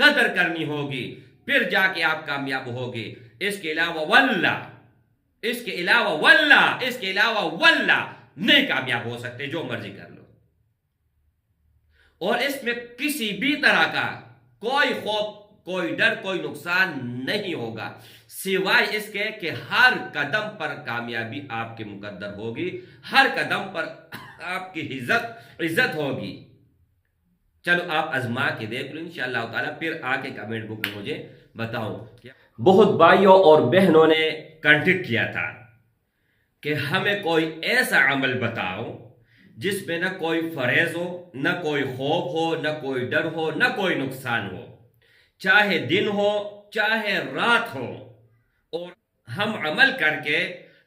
قدر کرنی ہوگی، پھر جا کے آپ کامیاب ہوگے۔ اس کے علاوہ واللہ نہیں کامیاب ہو سکتے، جو مرضی کر لو۔ اور اس میں کسی بھی طرح کا کوئی خوف، کوئی ڈر، کوئی نقصان نہیں ہوگا، سوائے اس کے کہ ہر قدم پر کامیابی آپ کے مقدر ہوگی، ہر قدم پر آپ کی عزت ہوگی۔ چلو آپ ازما کے دیکھ لو انشاءاللہ تعالیٰ، پھر آ کے کمنٹ بک میں مجھے بتاؤ۔ بہت بھائیوں اور بہنوں نے کنٹیکٹ کیا تھا کہ ہمیں کوئی ایسا عمل بتاؤ جس میں نہ کوئی فریض ہو، نہ کوئی خوف ہو، نہ کوئی ڈر ہو، نہ کوئی نقصان ہو، چاہے دن ہو چاہے رات ہو، اور ہم عمل کر کے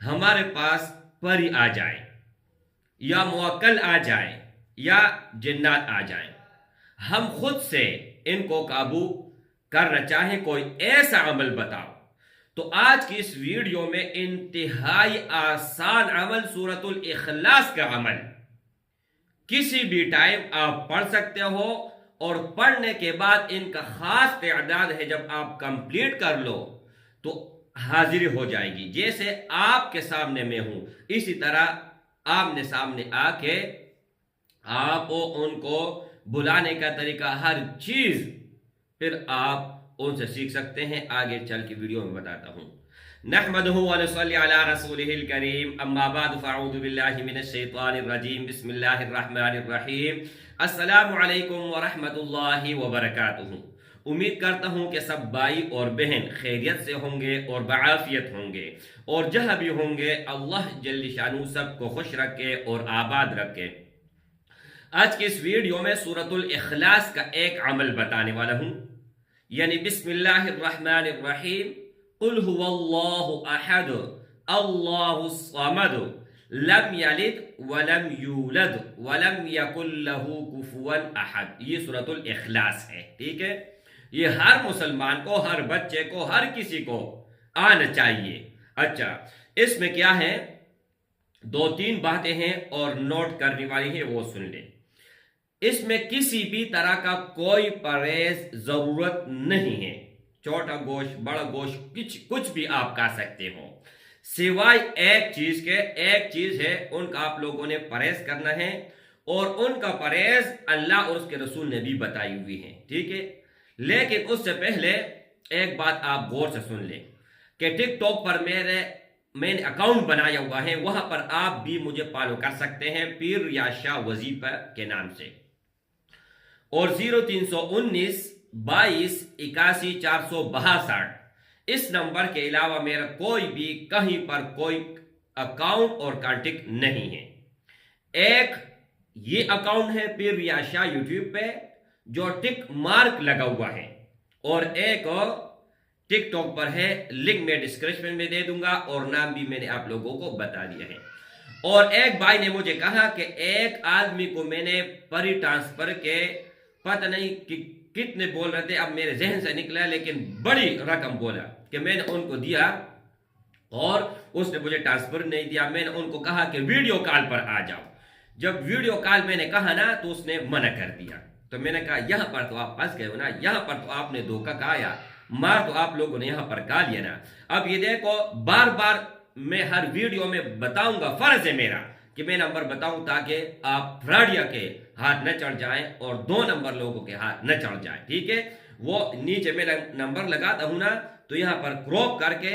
ہمارے پاس پری آ جائے یا موکل آ جائے یا جنات آ جائیں، ہم خود سے ان کو قابو کرنا چاہیں، کوئی ایسا عمل بتاؤ۔ تو آج کی اس ویڈیو میں انتہائی آسان عمل سورۃ الاخلاص کا عمل، کسی بھی ٹائم آپ پڑھ سکتے ہو، اور پڑھنے کے بعد ان کا خاص تعداد ہے، جب آپ کمپلیٹ کر لو تو حاضری ہو جائے گی۔ جیسے آپ کے سامنے میں ہوں، اسی طرح آمنے سامنے آ کے آپ ان کو بلانے کا طریقہ، ہر چیز پھر آپ ان سے سیکھ سکتے ہیں۔ آگے چل کے ویڈیو میں بتاتا ہوں۔ نحمده ونصلي على رسوله الكريم، اما بعد فاعوذ باللہ من الشیطان الرجیم، بسم اللہ الرحمن الرحیم۔ السلام علیکم ورحمۃ اللہ وبرکاتہ۔ امید کرتا ہوں کہ سب بھائی اور بہن خیریت سے ہوں گے اور بعافیت ہوں گے، اور جہاں بھی ہوں گے اللہ جل شانہ سب کو خوش رکھے اور آباد رکھے۔ آج کی اس ویڈیو میں سورۃ الاخلاص کا ایک عمل بتانے والا ہوں، یعنی بسم اللہ الرحمن الرحیم، قل هو اللہ احد اللہ الصمد لم یلد ولم یولد ولم یکن له کفوا احد۔ یہ سورۃ الاخلاص ہے، ٹھیک ہے؟ یہ ہر مسلمان کو، ہر بچے کو، ہر کسی کو آنا چاہیے۔ اچھا، اس میں کیا ہے؟ دو تین باتیں ہیں اور نوٹ کرنے والی ہیں، وہ سن لیں۔ اس میں کسی بھی طرح کا کوئی پرہیز ضرورت نہیں ہے، چھوٹا گوشت بڑا گوشت کچھ بھی آپ کھا سکتے ہو، سوائے ایک چیز کے۔ ایک چیز ہے، ان کا آپ لوگوں نے پرہیز کرنا ہے، اور ان کا پرہیز اللہ اور اس کے رسول نے بھی بتائی ہوئی ہے، ٹھیک ہے؟ لیکن اس سے پہلے ایک بات آپ غور سے سن لیں کہ ٹک ٹاک پر میں نے اکاؤنٹ بنایا ہوا ہے، وہاں پر آپ بھی مجھے فالو کر سکتے ہیں، پیر یا شاہ وظیفہ کے نام سے، اور 0319 22 81 462 اس نمبر کے علاوہ میرا کوئی بھی کہیں پر کوئی اکاؤنٹ اور کانٹیکٹ نہیں ہے۔ ایک یہ اکاؤنٹ ہے پیر یا شاہ یوٹیوب پہ جو ٹک مارک لگا ہوا ہے، اور ایک اور ٹک ٹاک پر ہے، لنک میں ڈسکرپشن میں دے دوں گا، اور نام بھی میں نے آپ لوگوں کو بتا دیا ہے۔ اور ایک بھائی نے مجھے کہا کہ ایک آدمی کو میں نے پری ٹرانسفر کے پتہ نہیں کہ کتنے بول رہے تھے، اب میرے ذہن سے نکلا، لیکن بڑی رقم بولا کہ میں نے ان کو دیا، اور اس نے مجھے ٹرانسفر نہیں دیا۔ میں نے ان کو کہا کہ ویڈیو کال پر آ جاؤ۔ جب ویڈیو کال میں نے کہا نا تو اس نے منع کر دیا۔ تو میں نے کہا یہاں پر تو آپ پھنس گئے ہو نا، یہاں پر تو آپ نے دھوکہ کھایا، مار تو آپ لوگوں نے یہاں پر کھا لیا نا۔ اب یہ دیکھو، بار بار میں ہر ویڈیو میں بتاؤں گا، فرض ہے میرا کہ میں نمبر بتاؤں تاکہ آپ فراڈیا کے ہاتھ نہ چڑھ جائیں اور 2 نمبر لوگوں کے ہاتھ نہ چڑھ جائیں، ٹھیک ہے؟ وہ نیچے میں نمبر لگاتا ہوں نا، تو یہاں پر کراپ کر کے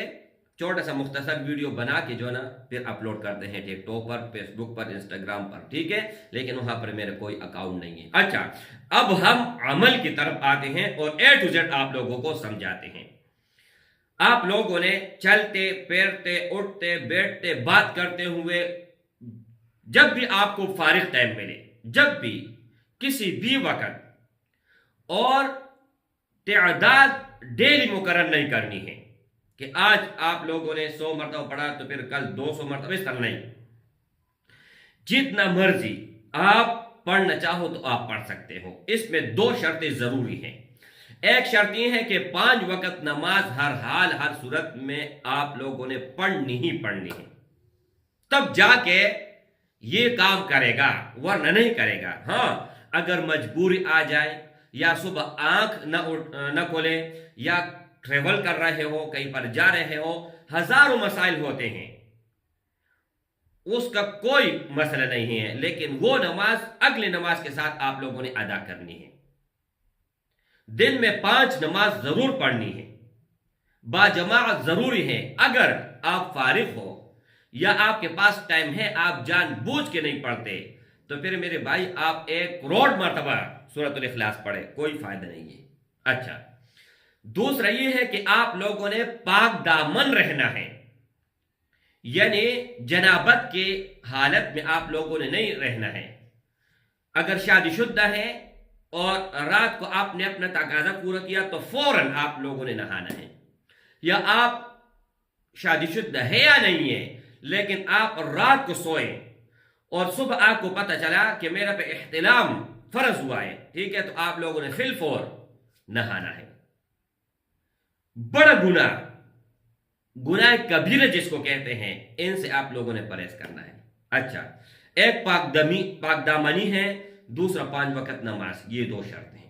چھوٹا سا مختصر ویڈیو بنا کے جو نا پھر اپلوڈ کرتے ہیں ٹک ٹاک پر، فیس بک پر، انسٹاگرام پر، ٹھیک ہے؟ لیکن وہاں پر میرا کوئی اکاؤنٹ نہیں ہے۔ اچھا، اب ہم عمل کی طرف آتے ہیں اور A to Z آپ لوگوں کو سمجھاتے ہیں۔ آپ لوگوں نے چلتے پھرتے اٹھتے بیٹھتے بات کرتے ہوئے، جب بھی آپ کو فارغ ٹائم ملے، جب بھی کسی بھی وقت، اور تعداد ڈیلی مقرر نہیں کرنی ہے کہ آج آپ لوگوں نے 100 مرتبہ پڑھا تو پھر کل 200 مرتبہ، اس طرح نہیں۔ جتنا مرضی آپ پڑھنا چاہو تو آپ پڑھ سکتے ہو۔ اس میں 2 شرطیں ضروری ہیں۔ ایک شرط یہ ہے کہ 5 وقت نماز ہر حال ہر صورت میں آپ لوگوں نے پڑھنی ہی پڑھنی ہے، تب جا کے یہ کام کرے گا، ورنہ نہیں کرے گا۔ ہاں، اگر مجبوری آ جائے یا صبح آنکھ نہ کھولے، یا ٹریول کر رہے ہو، کہیں پر جا رہے ہو، ہزاروں مسائل ہوتے ہیں، اس کا کوئی مسئلہ نہیں ہے، لیکن وہ نماز اگلی نماز کے ساتھ آپ لوگوں نے ادا کرنی ہے۔ دن میں 5 نماز ضرور پڑھنی ہے، باجماعت ضروری ہے۔ اگر آپ فارغ ہو یا آپ کے پاس ٹائم ہے، آپ جان بوجھ کے نہیں پڑھتے، تو پھر میرے بھائی آپ 1 کروڑ مرتبہ سورۃ الاخلاص پڑھے، کوئی فائدہ نہیں ہے۔ اچھا، دوسرا یہ ہے کہ آپ لوگوں نے پاک دامن رہنا ہے، یعنی جنابت کی حالت میں آپ لوگوں نے نہیں رہنا ہے۔ اگر شادی شدہ ہے اور رات کو آپ نے اپنا تقاضا پورا کیا تو فوراً آپ لوگوں نے نہانا ہے، یا آپ شادی شدہ ہے یا نہیں ہے لیکن آپ رات کو سوئے اور صبح آپ کو پتہ چلا کہ میرا پہ احتلام فرض ہوا ہے، ٹھیک ہے، تو آپ لوگوں نے فی الفور نہانا ہے۔ بڑا گناہ کبیرہ جس کو کہتے ہیں، ان سے آپ لوگوں نے پرہیز کرنا ہے۔ اچھا، ایک پاک دامنی ہے، دوسرا 5 وقت نماز، یہ 2 شرط ہیں۔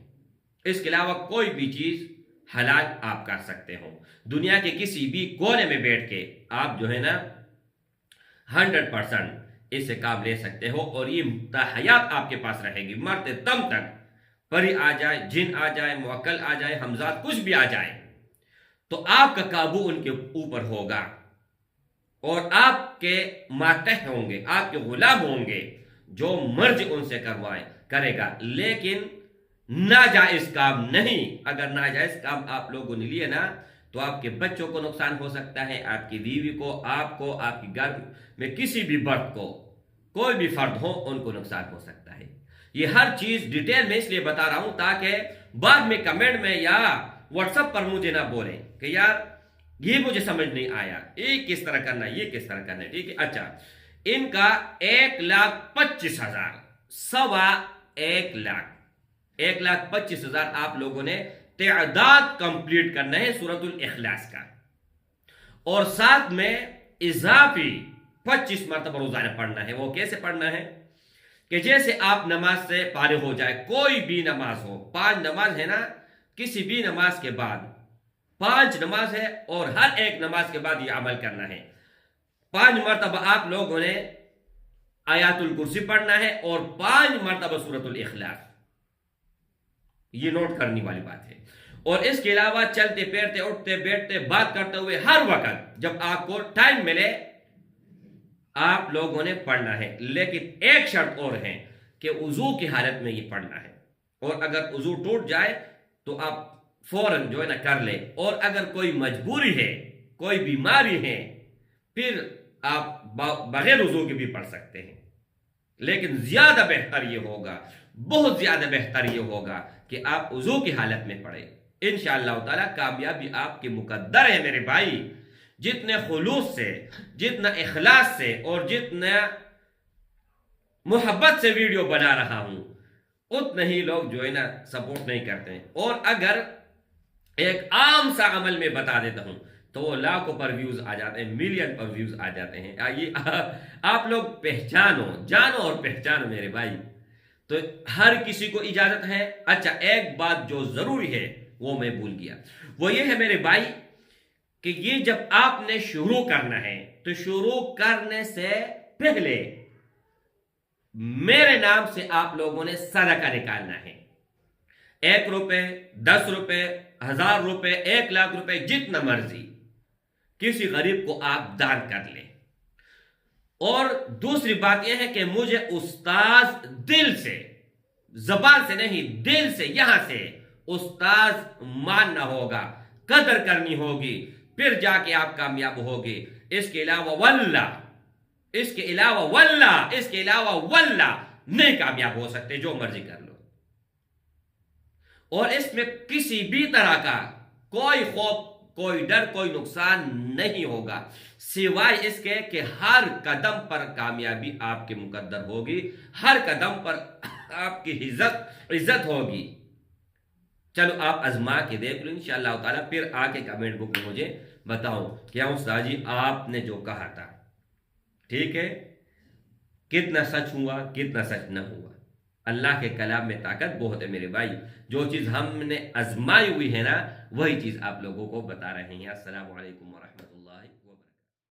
اس کے علاوہ کوئی بھی چیز حلال آپ کر سکتے ہو، دنیا کے کسی بھی کونے میں بیٹھ کے آپ جو ہے نا 100% اس سے کام لے سکتے ہو، اور یہ تا حیات آپ کے پاس رہے گی، مرتے دم تک، پری آ جائے، جن آ جائے، موکل آ جائے، حمزات کچھ بھی آ جائے، تو آپ کا قابو ان کے اوپر ہوگا، اور آپ کے ماتحت ہوں گے، آپ کے غلام ہوں گے، جو مرضی ان سے کرے گا، لیکن ناجائز کام نہیں۔ اگر ناجائز کام آپ لوگوں نے لیے نا تو آپ کے بچوں کو نقصان ہو سکتا ہے، آپ کی بیوی کو، آپ کو، آپ کی گھر میں کسی بھی فرد کو، کوئی بھی فرد ہو، ان کو نقصان ہو سکتا ہے۔ یہ ہر چیز ڈیٹیل میں اس لیے بتا رہا ہوں تاکہ بعد میں کمنٹ میں یا واٹس ایپ پر مجھے نہ بولیں کہ یار یہ مجھے سمجھ نہیں آیا، یہ کس طرح کرنا ہے، یہ کس طرح کرنا ہے، ٹھیک ہے۔ اچھا، ان کا 1,25,000 سوا 1,25,000 آپ لوگوں نے تعداد کمپلیٹ کرنا ہے سورۃ الاخلاص کا، اور ساتھ میں اضافی 25 مرتبہ روزانہ پڑھنا ہے۔ وہ کیسے پڑھنا ہے کہ جیسے آپ نماز سے فارغ ہو جائے، کوئی بھی نماز ہو، 5 نماز ہے نا، کسی بھی نماز کے بعد 5 نماز ہے، اور ہر ایک نماز کے بعد یہ عمل کرنا ہے۔ 5 مرتبہ آپ لوگوں نے آیات الکرسی پڑھنا ہے، اور 5 مرتبہ سورۃ الاخلاص، یہ نوٹ کرنے والی بات ہے۔ اور اس کے علاوہ چلتے پھرتے، اٹھتے بیٹھتے، بات کرتے ہوئے، ہر وقت جب آپ کو ٹائم ملے آپ لوگوں نے پڑھنا ہے، لیکن ایک شرط اور ہے کہ وضو کی حالت میں یہ پڑھنا ہے، اور اگر وضو ٹوٹ جائے تو آپ فوراً جو ہے نا کر لے، اور اگر کوئی مجبوری ہے، کوئی بیماری ہے، پھر آپ بغیر وضو کے بھی پڑھ سکتے ہیں، لیکن زیادہ بہتر یہ ہوگا، بہت زیادہ بہتر یہ ہوگا کہ آپ وضو کی حالت میں پڑھیں۔ انشاءاللہ تعالی کامیابی آپ کی مقدر ہے میرے بھائی۔ جتنے خلوص سے، جتنا اخلاص سے، اور جتنا محبت سے ویڈیو بنا رہا ہوں، اتنے ہی لوگ جو ہے نا سپورٹ نہیں کرتے ہیں، اور اگر ایک عام سا عمل میں بتا دیتا ہوں تو وہ لاکھوں پر ویوز آ جاتے ہیں، ملین پر ویوز آ جاتے ہیں۔ آپ لوگ پہچانو، جانو اور پہچانو میرے بھائی۔ تو ہر کسی کو اجازت ہے۔ اچھا، ایک بات جو ضروری ہے وہ میں بھول گیا، وہ یہ ہے میرے بھائی کہ یہ جب آپ نے شروع کرنا ہے تو شروع کرنے سے پہلے میرے نام سے آپ لوگوں نے صدقہ نکالنا ہے۔ 1 روپے، 10 روپے، 1000 روپے، 1,00,000 روپے، جتنا مرضی کسی غریب کو آپ دان کر لیں۔ اور دوسری بات یہ ہے کہ مجھے استاذ دل سے، زبان سے نہیں، دل سے، یہاں سے استاذ ماننا ہوگا، قدر کرنی ہوگی، پھر جا کے آپ کامیاب ہوگے۔ اس کے علاوہ واللہ نہیں کامیاب ہو سکتے، جو مرضی کر لو۔ اور اس میں کسی بھی طرح کا کوئی خوف، کوئی ڈر، کوئی نقصان نہیں ہوگا، سوائے اس کے کہ ہر قدم پر کامیابی آپ کے مقدر ہوگی، ہر قدم پر آپ کی عزت ہوگی۔ چلو آپ آزما کے دیکھ لو انشاءاللہ تعالیٰ، پھر آ کے کمنٹ بک میں مجھے بتاؤ کیا استاد جی آپ نے جو کہا تھا ٹھیک ہے، کتنا سچ ہوا، کتنا سچ نہ ہوا۔ اللہ کے کلام میں طاقت بہت ہے میرے بھائی. جو چیز ہم نے آزمائی ہوئی ہے نا وہی چیز آپ لوگوں کو بتا رہے ہیں. السلام علیکم ورحمۃ اللہ وبرکاتہ.